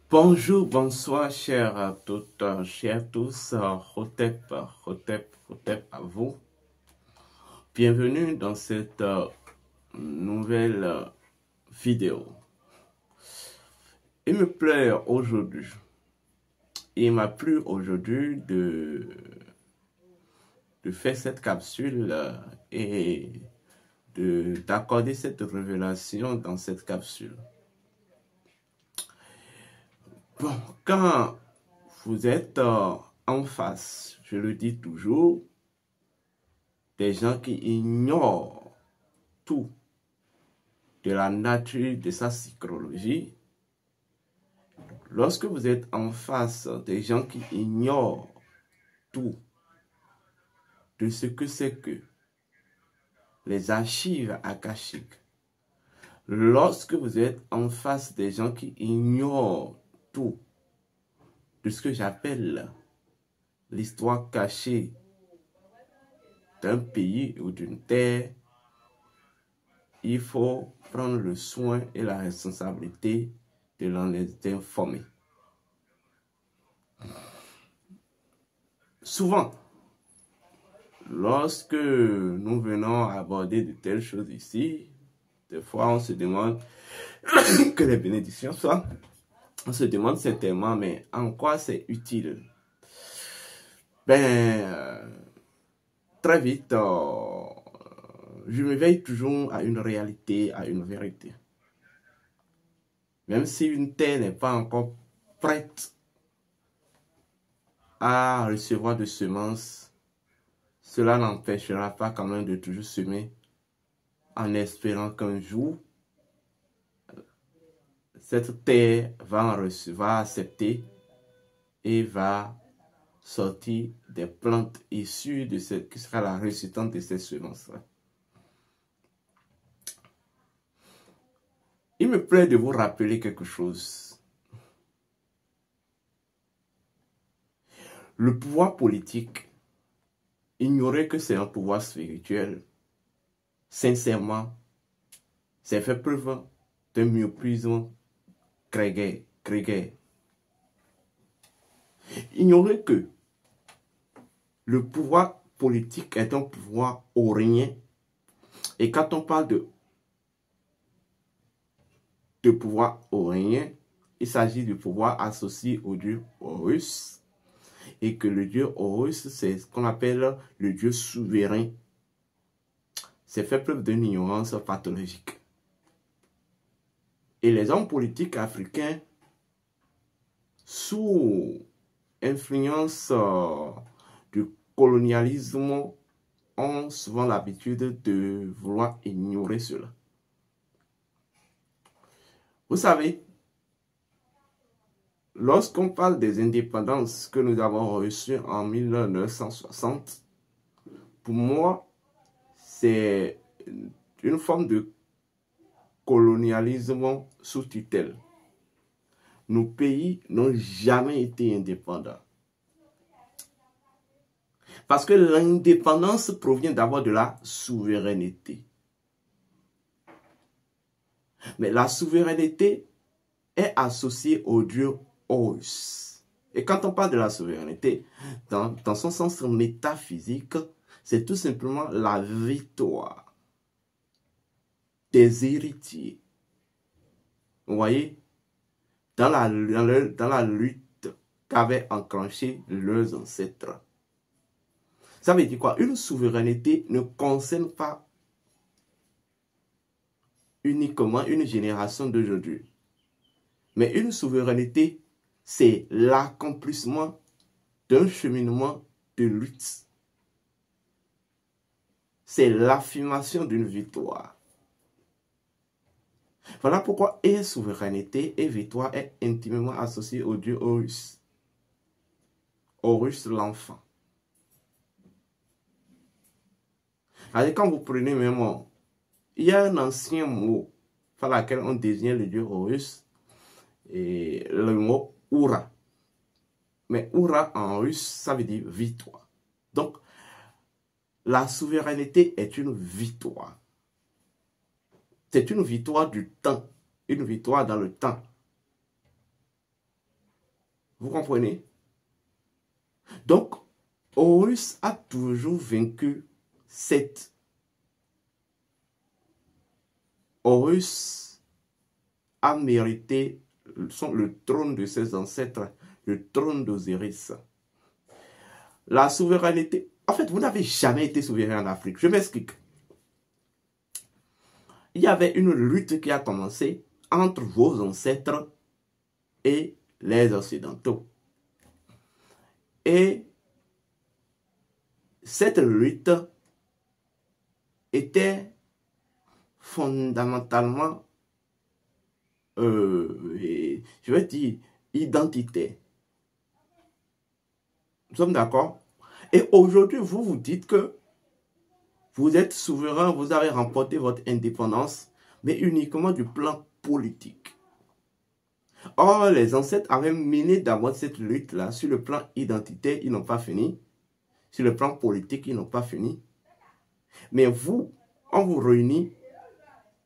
Bonjour, bonsoir, chers toutes, chers tous, Hotep à vous. Bienvenue dans cette nouvelle vidéo. Il m'a plu aujourd'hui de faire cette capsule et d'accorder cette révélation dans cette capsule. Bon, quand vous êtes en face, je le dis toujours, des gens qui ignorent tout de la nature de sa psychologie, lorsque vous êtes en face des gens qui ignorent tout de ce que c'est que les archives akashiques, lorsque vous êtes en face des gens qui ignorent tout de ce que j'appelle l'histoire cachée d'un pays ou d'une terre, il faut prendre le soin et la responsabilité de l'en informer. Souvent, lorsque nous venons aborder de telles choses ici, des fois on se demande que les bénédictions soient, on se demande certainement, mais en quoi c'est utile? Très vite, je me veille toujours à une réalité, à une vérité. Même si une terre n'est pas encore prête à recevoir de semences, cela n'empêchera pas quand même de toujours semer en espérant qu'un jour, cette terre va accepter et va sortir des plantes issues de cette, qui sera la résultante de ces semences-là. Il me plaît de vous rappeler quelque chose. Le pouvoir politique, ignorer que c'est un pouvoir spirituel, sincèrement, c'est fait preuve d'un méprisme grégaire. Ignorer que le pouvoir politique est un pouvoir aurélien, et quand on parle de pouvoir aurélien, il s'agit du pouvoir associé au dieu Horus, et que le dieu Horus, c'est ce qu'on appelle le dieu souverain. C'est fait preuve d'une ignorance pathologique. Et les hommes politiques africains, sous influence du colonialisme, ont souvent l'habitude de vouloir ignorer cela. Vous savez, lorsqu'on parle des indépendances que nous avons reçues en 1960, pour moi, c'est une forme de colonialisme sous tutelle. Nos pays n'ont jamais été indépendants. Parce que l'indépendance provient d'abord de la souveraineté. Mais la souveraineté est associée au dieu Horus. Et quand on parle de la souveraineté, dans son sens métaphysique, c'est tout simplement la victoire des héritiers. Vous voyez, dans la lutte qu'avaient enclenchée leurs ancêtres. Ça veut dire quoi? Une souveraineté ne concerne pas uniquement une génération d'aujourd'hui. Mais une souveraineté, c'est l'accomplissement d'un cheminement de lutte. C'est l'affirmation d'une victoire. Voilà pourquoi et souveraineté et victoire est intimement associée au dieu Horus. Horus l'enfant. Alors quand vous prenez même, il y a un ancien mot par lequel on désigne le dieu Horus, et le mot Ura. Mais Ura en russe, ça veut dire victoire. Donc, la souveraineté est une victoire. C'est une victoire du temps, une victoire dans le temps. Vous comprenez? Donc, Horus a toujours vaincu Seth. Horus a mérité le trône de ses ancêtres, le trône d'Osiris. La souveraineté... En fait, vous n'avez jamais été souverain en Afrique. Je m'explique. Il y avait une lutte qui a commencé entre vos ancêtres et les Occidentaux. Et cette lutte était fondamentalement, je vais dire, identitaire. Nous sommes d'accord? Et aujourd'hui, vous vous dites que vous êtes souverain, vous avez remporté votre indépendance, mais uniquement du plan politique. Or, les ancêtres avaient mené d'abord cette lutte-là. Sur le plan identitaire, ils n'ont pas fini. Sur le plan politique, ils n'ont pas fini. Mais vous, on vous réunit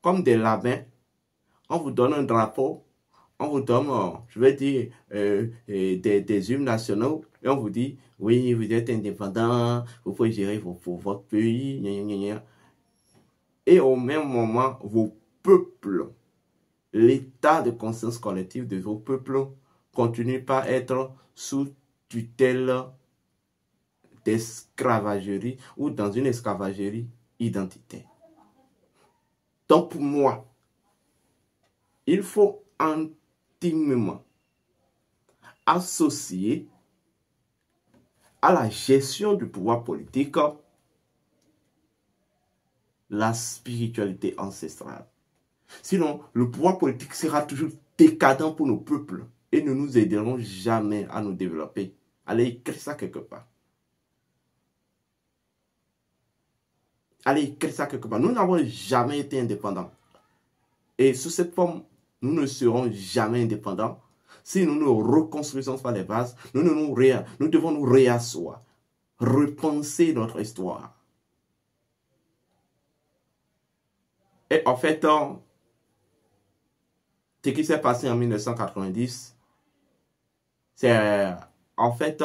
comme des labins. On vous donne un drapeau. On vous donne, je vais dire, des hymnes nationaux. Et on vous dit, oui, vous êtes indépendant, vous pouvez gérer votre pays. Gna, gna, gna. Et au même moment, vos peuples, l'état de conscience collective de vos peuples continue par être sous tutelle d'esclavagerie ou dans une esclavagerie identitaire. Donc pour moi, il faut intimement associer à la gestion du pouvoir politique la spiritualité ancestrale. Sinon, le pouvoir politique sera toujours décadent pour nos peuples et ne nous aideront jamais à nous développer. Allez écrire ça quelque part. Allez écrire ça quelque part. Nous n'avons jamais été indépendants. Et sous cette forme, nous ne serons jamais indépendants. Si nous ne reconstruisons pas les bases, nous devons nous réasseoir, repenser notre histoire. Et en fait, ce qui s'est passé en 1990, c'est en fait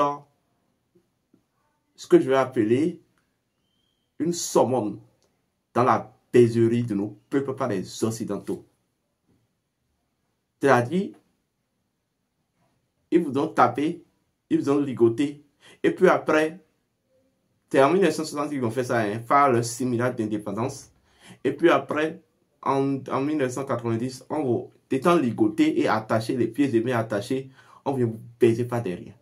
ce que je vais appeler une summum dans la baiserie de nos peuples par les Occidentaux. C'est-à-dire, ils vous ont tapé, ils vous ont ligoté, et puis après, c'est en 1960 qu'ils ont fait ça, faire le simulacre d'indépendance, et puis après, en 1990, on vous étant ligoté et attaché, les pieds et mains attachés, on vient vous baiser par derrière.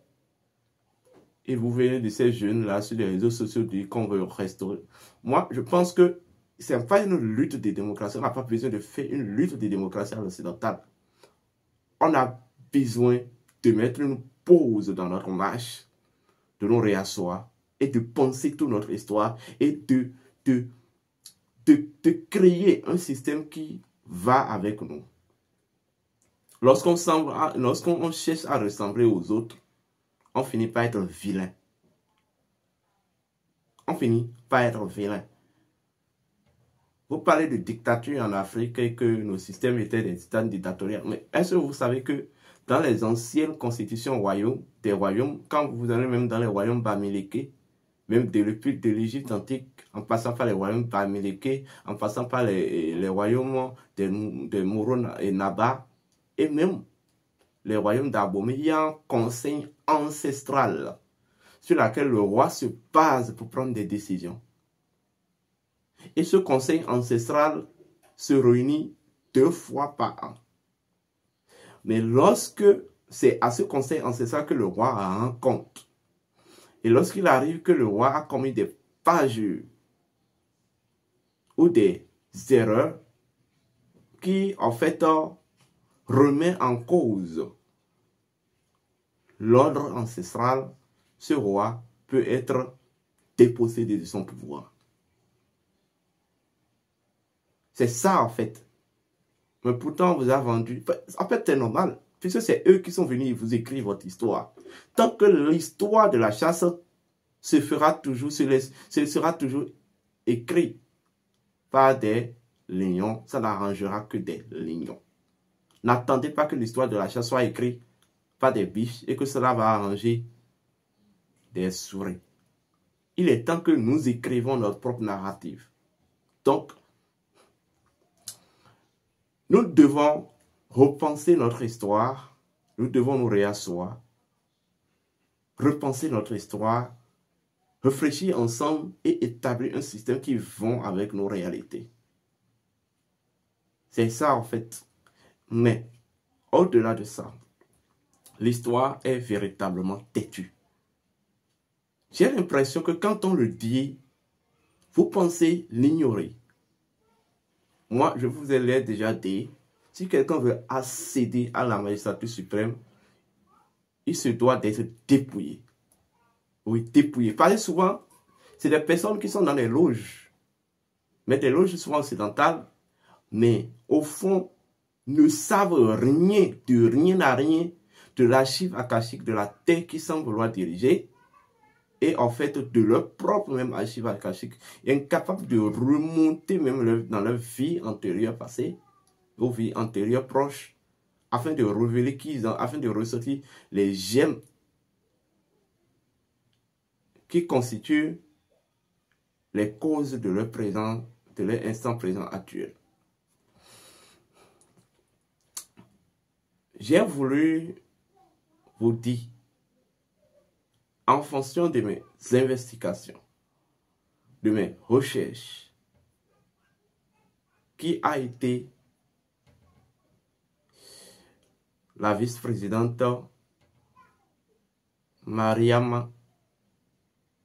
Et vous venez de ces jeunes-là sur les réseaux sociaux dire qu'on veut restaurer. Moi, je pense que ce n'est pas une lutte de démocratie. On n'a pas besoin de faire une lutte de démocratie à l'occidental. On a besoin de mettre une pause dans notre marche, de nous réasseoir et de penser toute notre histoire et de créer un système qui va avec nous. Lorsqu'on cherche à ressembler aux autres, on finit par être vilain. On finit par être vilain. Vous parlez de dictature en Afrique et que nos systèmes étaient des systèmes dictatoriaux. Mais est-ce que vous savez que dans les anciennes constitutions des royaumes, quand vous allez même dans les royaumes bamilékés, même depuis de l'Égypte antique, en passant par les royaumes bamilékés, en passant par les royaumes de Mouron et Naba, et même les royaumes d'Abomey, il y a un conseil ancestral sur lequel le roi se base pour prendre des décisions. Et ce conseil ancestral se réunit 2 fois par an. Mais lorsque c'est à ce conseil ancestral que le roi rend compte, et lorsqu'il arrive que le roi a commis des parjures ou des erreurs qui en fait remet en cause l'ordre ancestral, ce roi peut être dépossédé de son pouvoir. C'est ça en fait. Mais pourtant on vous a vendu. En fait c'est normal, puisque c'est eux qui sont venus vous écrire votre histoire. Tant que l'histoire de la chasse se sera toujours écrit par des lions, ça n'arrangera que des lions. N'attendez pas que l'histoire de la chasse soit écrite pas des biches et que cela va arranger des souris. Il est temps que nous écrivons notre propre narrative. Donc, nous devons repenser notre histoire, nous devons nous réasseoir, repenser notre histoire, réfléchir ensemble et établir un système qui va avec nos réalités. C'est ça en fait. Mais au-delà de ça, l'histoire est véritablement têtue. J'ai l'impression que quand on le dit, vous pensez l'ignorer. Moi, je vous l'ai déjà dit, si quelqu'un veut accéder à la magistrature suprême, il se doit d'être dépouillé. Oui, dépouillé. Parce que souvent, c'est des personnes qui sont dans les loges. Mais des loges souvent occidentales, mais au fond, ne savent rien, de rien à rien, de l'archive akashique de la terre qui semble vouloir diriger, et en fait de leur propre même archive akashique, incapables de remonter même dans leur vie antérieure passée, aux vies antérieures proches, afin de révéler qu'ils ont, afin de ressortir les gemmes qui constituent les causes de leur présent, de leur instant présent actuel. J'ai voulu vous dire, en fonction de mes investigations, de mes recherches, qui a été la vice-présidente Mariama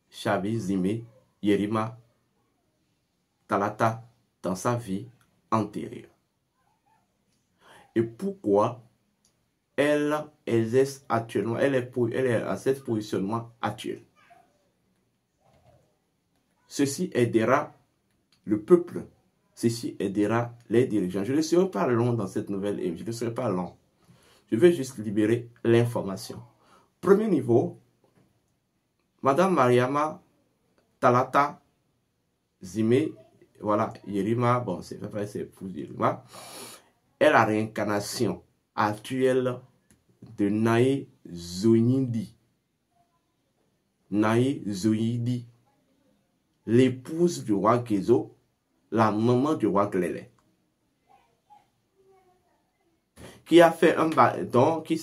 Chabi Zime Yerima Talata dans sa vie antérieure. Et pourquoi elle exerce actuellement, elle est à ce positionnement actuel. Ceci aidera le peuple, ceci aidera les dirigeants. Je ne serai pas long dans cette nouvelle émission, je ne serai pas long. Je vais juste libérer l'information. Premier niveau, Madame Mariama Talata Zime, voilà, Yerima, bon, c'est vrai, c'est pour Yerima, est la réincarnation actuelle de Naye Zoyindi. Naye Zoyindi, l'épouse du roi Gezo, la maman du roi Glele, qui a fait un baptême, qui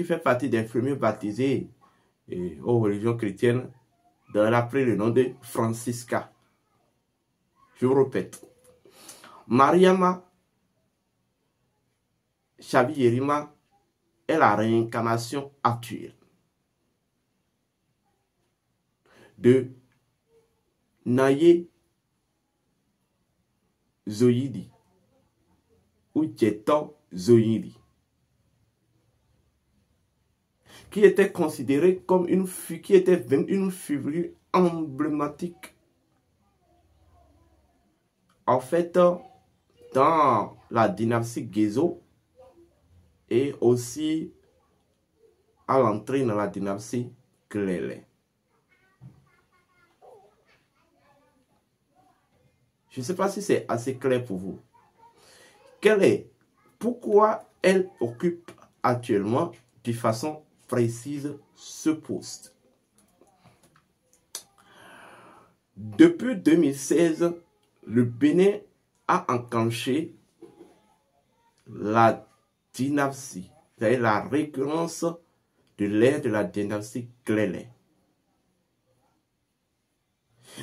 fait partie des premiers baptisés aux religions chrétiennes, elle a pris le nom de Francisca. Je vous répète, Mariama Chabi Yerima est la réincarnation actuelle de Naye Zoyidi ou Djeto Zoyidi, qui était considérée comme une figure emblématique. En fait, dans la dynastie Gezo et aussi à l'entrée dans la dynastie Glele. Je ne sais pas si c'est assez clair pour vous. Pourquoi elle occupe actuellement de façon précise ce poste? Depuis 2016, le Bénin a enclenché la dynastie, c'est-à-dire la récurrence de l'ère de la dynastie Glele.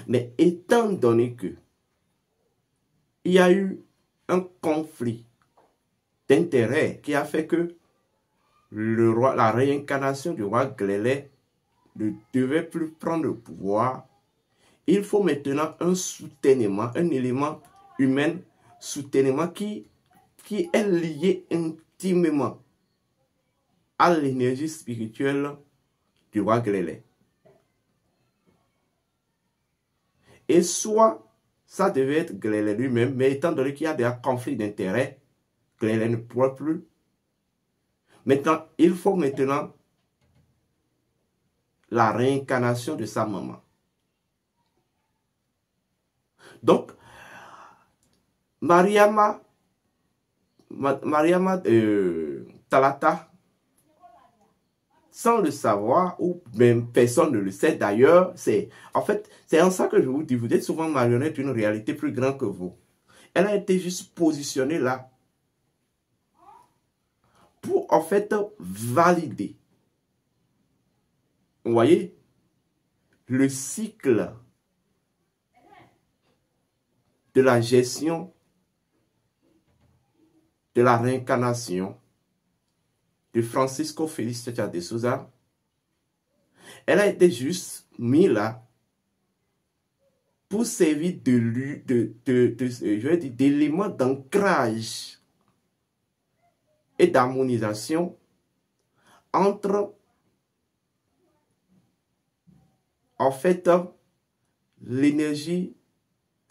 Mais étant donné que il y a eu un conflit d'intérêts qui a fait que la réincarnation du roi Glele ne devait plus prendre le pouvoir, il faut maintenant un soutènement, un élément humain soutènement qui est lié intimement à l'énergie spirituelle du roi Glele. Et soit ça devait être Glele lui-même, mais étant donné qu'il y a des conflits d'intérêts, Glele ne pourra plus. Maintenant, il faut maintenant la réincarnation de sa maman. Donc, Mariama Talata sans le savoir, ou même personne ne le sait d'ailleurs, en fait, c'est en ça que je vous dis, vous êtes souvent marionnette d'une réalité plus grande que vous. Elle a été juste positionnée là pour en fait valider. Vous voyez, le cycle de la gestion de la réincarnation de Francisco Félix Tchatcha de Souza, elle a été juste mise là pour servir d'élément d'ancrage et d'harmonisation entre, en fait, l'énergie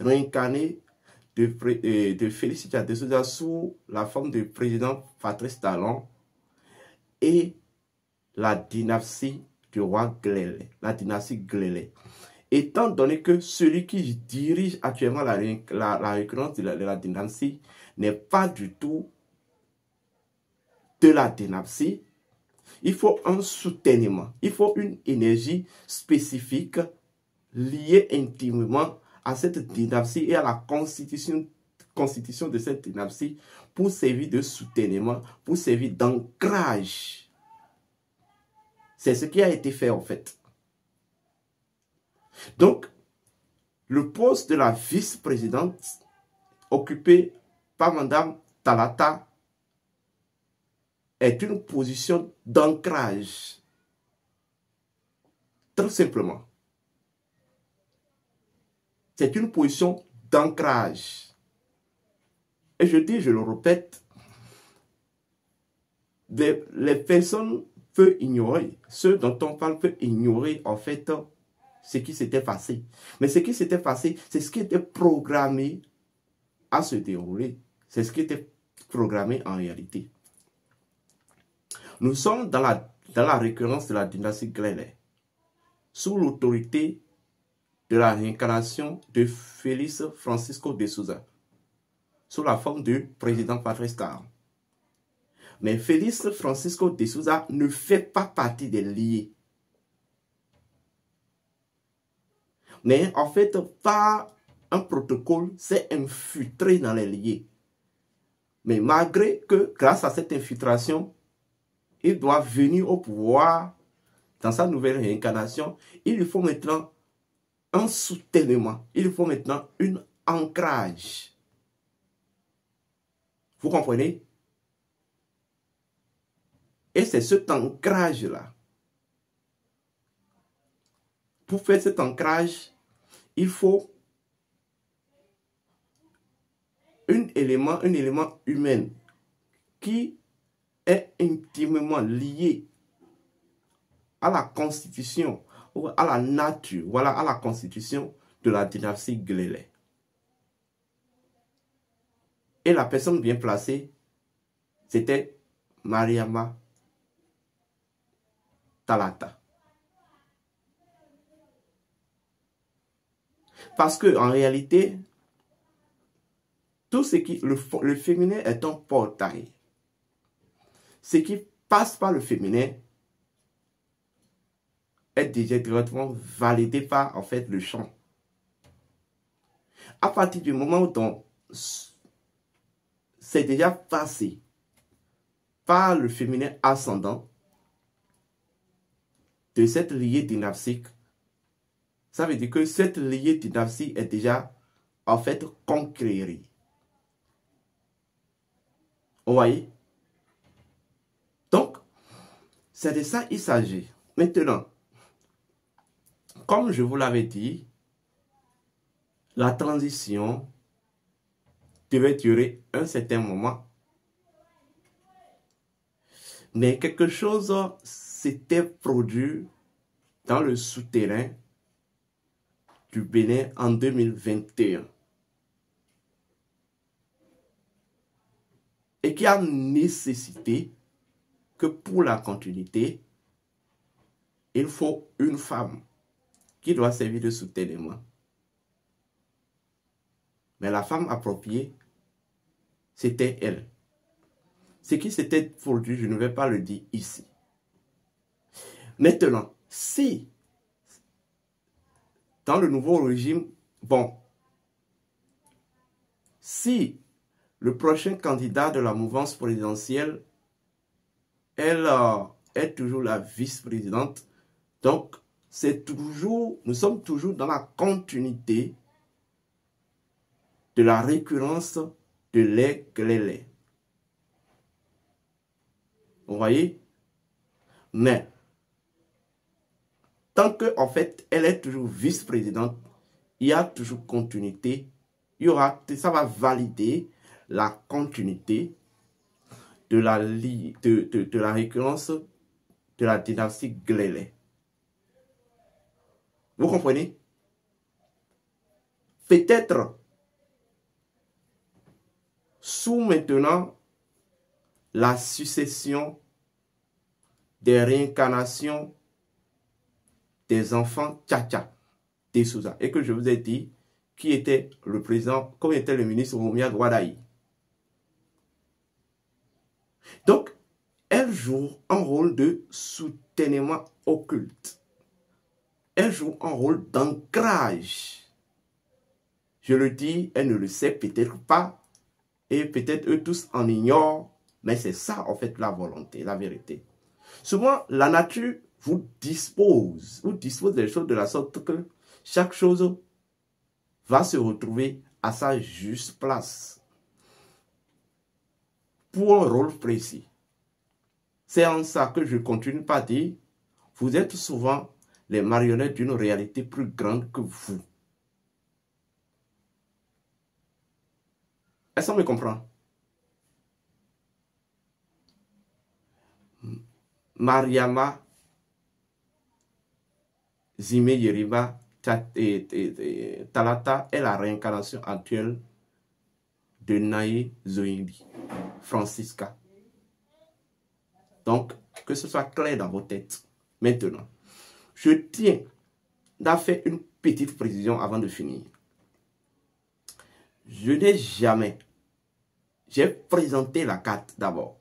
réincarnée de Félix Tchatcha de Souza sous la forme du président Patrice Talon et la dynastie du roi Glélé, la dynastie Glélé. Étant donné que celui qui dirige actuellement la récurrence de la dynastie n'est pas du tout de la dynastie, il faut un soutènement, il faut une énergie spécifique liée intimement à cette dynastie et à la constitution de cette dynastie pour servir de soutènement, pour servir d'ancrage. C'est ce qui a été fait en fait. Donc, le poste de la vice-présidente occupé par Madame Talata est une position d'ancrage. Tout simplement. C'est une position d'ancrage. Et je dis, je le répète, les personnes peuvent ignorer, ceux dont on parle peuvent ignorer en fait ce qui s'était passé. Mais ce qui s'était passé, c'est ce qui était programmé à se dérouler. C'est ce qui était programmé en réalité. Nous sommes dans la récurrence de la dynastie Glélé, sous l'autorité de la réincarnation de Félix Francisco de Souza, sous la forme du président Patrice Talon. Mais Félix Francisco de Souza ne fait pas partie des liés. Mais en fait, par un protocole, c'est infiltré dans les liés. Mais malgré que, grâce à cette infiltration, il doit venir au pouvoir dans sa nouvelle réincarnation, il lui faut maintenant un soutènement, il lui faut maintenant un ancrage. Vous comprenez? Et c'est cet ancrage-là. Pour faire cet ancrage, il faut un élément humain qui est intimement lié à la constitution, ou à la nature, voilà, à la constitution de la dynastie Glélé. Et la personne bien placée, c'était Mariama Talata. Parce que en réalité, tout ce qui le féminin est un portail. Ce qui passe par le féminin est déjà directement validé par en fait le champ. À partir du moment où c'est déjà passé par le féminin ascendant de cette lignée dynastique, ça veut dire que cette lignée dynastique est déjà en fait conquérie. Vous voyez? Donc, c'est de ça qu'il s'agit. Maintenant, comme je vous l'avais dit, la transition devait durer un certain moment. Mais quelque chose s'était produit dans le souterrain du Bénin en 2021. Et qui a nécessité que pour la continuité, il faut une femme qui doit servir de soutènement. Mais la femme appropriée, c'était elle. Ce qui s'était produit, je ne vais pas le dire ici. Maintenant, si dans le nouveau régime, bon, si le prochain candidat de la mouvance présidentielle, elle est toujours la vice-présidente, donc c'est toujours, nous sommes toujours dans la continuité de la récurrence de l'Eglélé. Vous voyez? Mais, tant que, en fait, elle est toujours vice-présidente, il y a toujours continuité. Il y aura, ça va valider la continuité de la récurrence de la dynastie Glélé. Vous comprenez? Peut-être, sous maintenant la succession des réincarnations des enfants Tchatcha de Souza. Et que je vous ai dit qui était le président, comme était le ministre Roumia Gwadaï. Donc, elle joue un rôle de soutènement occulte. Elle joue un rôle d'ancrage. Je le dis, elle ne le sait peut-être pas, et peut-être eux tous en ignorent, mais c'est ça en fait la volonté, la vérité. Souvent, la nature vous dispose des choses de la sorte que chaque chose va se retrouver à sa juste place pour un rôle précis. C'est en ça que je continue par dire, vous êtes souvent les marionnettes d'une réalité plus grande que vous. Est-ce qu'on me comprend? Mariama Zime Yeriba Talata est la réincarnation actuelle de Naye Zoindi, Francisca. Donc, que ce soit clair dans vos têtes. Maintenant, je tiens à faire une petite précision avant de finir. Je n'ai jamais, j'ai présenté la carte d'abord.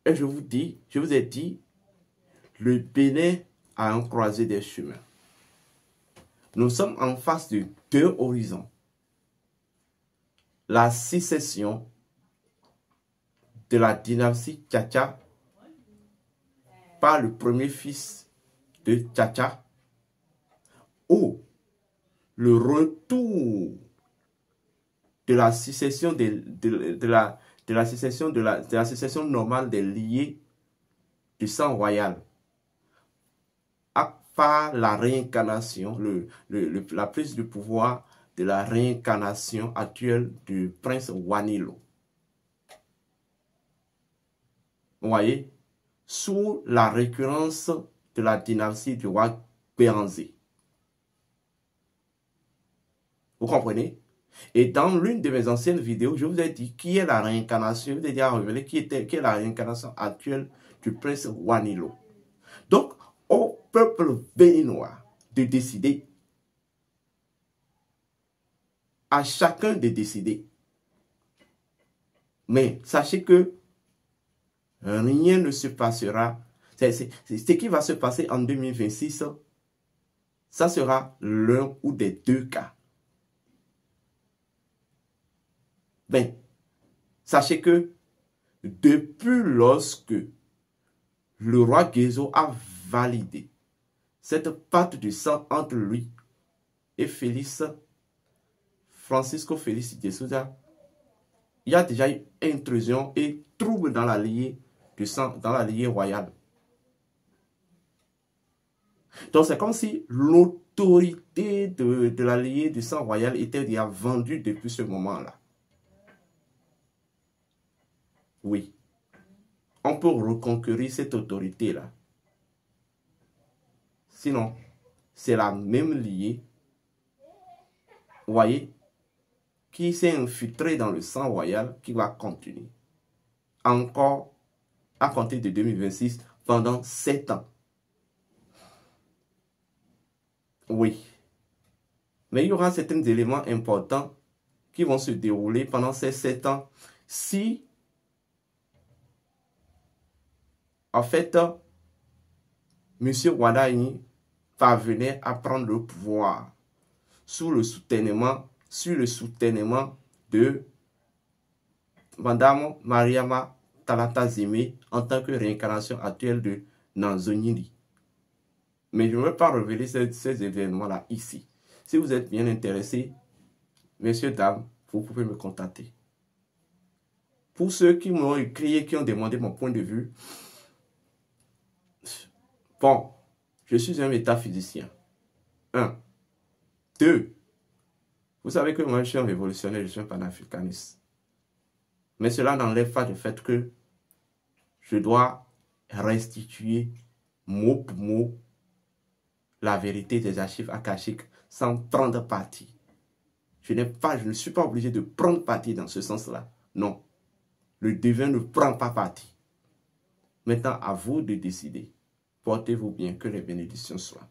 Et je vous ai dit, le Bénin a un croisé des chemins. Nous sommes en face de deux horizons. La sécession de la dynastie Tchatcha par le premier fils de Tchatcha, ou le retour de la sécession de la sécession normale des liés du sang royal par la réincarnation, la prise du pouvoir de la réincarnation actuelle du prince Wanilo. Vous voyez, sous la récurrence de la dynastie du roi Béranzé. Vous comprenez? Et dans l'une de mes anciennes vidéos, je vous ai dit qui est la réincarnation, je vous ai déjà révélé qui est la réincarnation actuelle du prince Wanilo. Donc, au peuple béninois de décider, à chacun de décider. Mais sachez que rien ne se passera. Ce qui va se passer en 2026, ça sera l'un ou des deux cas. Ben, sachez que depuis lorsque le roi Guézo a validé cette pacte de sang entre lui et Francisco Félix de Souza, il y a déjà eu intrusion et trouble dans la lignée du sang, dans la lignée royale. Donc c'est comme si l'autorité de la lignée du sang royal était déjà vendue depuis ce moment-là. Oui, on peut reconquérir cette autorité-là. Sinon, c'est la même lignée, vous voyez, qui s'est infiltrée dans le sang royal qui va continuer. Encore à compter de 2026 pendant 7 ans. Oui. Mais il y aura certains éléments importants qui vont se dérouler pendant ces 7 ans si, en fait, M. Wadaini parvenait à prendre le pouvoir sur le soutènement de Madame Mariama Talata Zime en tant que réincarnation actuelle de Nanzonili. Mais je ne veux pas révéler ces événements-là ici. Si vous êtes bien intéressés, messieurs, dames, vous pouvez me contacter. Pour ceux qui m'ont écrit et qui ont demandé mon point de vue, bon, je suis un métaphysicien. 1. 2. Vous savez que moi, je suis un révolutionnaire, je suis un panafricaniste. Mais cela n'enlève pas le fait que je dois restituer mot pour mot la vérité des archives akashiques sans prendre parti. Je ne suis pas obligé de prendre parti dans ce sens-là. Non. Le divin ne prend pas parti. Maintenant, à vous de décider. Portez-vous bien, que les bénédictions soient.